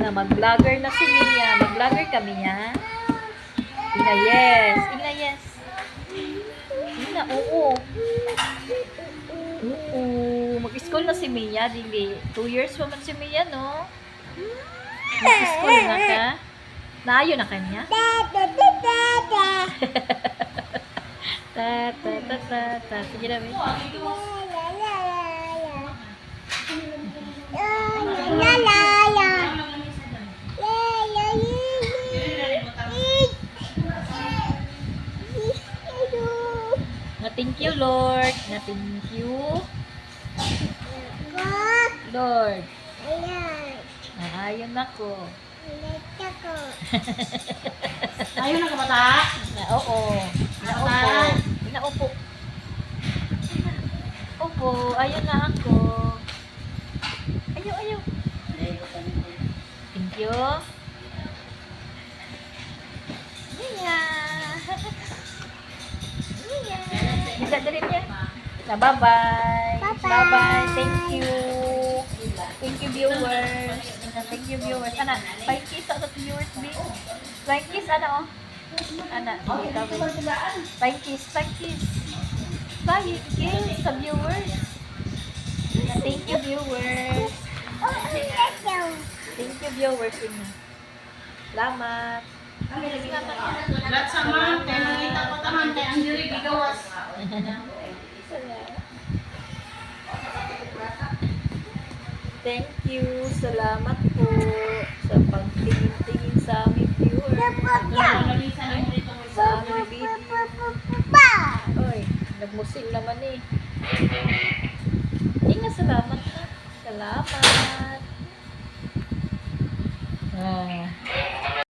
na mag-vlogger na si Mia. Mag-vlogger kami niya. Ina, yes. Ina, yes. Ina, oo. Oo. Mag-school na si Mia, dili. 2 years pa man si Mia, no? Mag-school na ka? Naayo na kanya? Ta, ta, ta, ta, ta. Sige na, Mia. Na thank you, Lord. Na thank you, Lord. Naayon ako. Ayaw na ka bata? Oo. Naupo. Naupo. Opo. Ayun na ako. Ayaw, ayaw. Thank you. Mia. Mia. Bisa dari niya. Na bye-bye. Bye-bye. Thank you. Thank you, viewers. Thank you, viewers. Ana, bye kiss sa viewers, B. Bye kiss, ana, oh. Ana, bye kiss, bye kiss. Bye kiss sa viewers. Thank you, viewers. Thank you, viewers. Salamat. Salamat. Lahat sama, kaya nakita ko taman, kaya ang diri gigawas. Thank you. Salamat po sa pagtingin-tingin sa aming viewers. Sa aming video. Oy, nagmusik naman eh. Salamat. Salamat.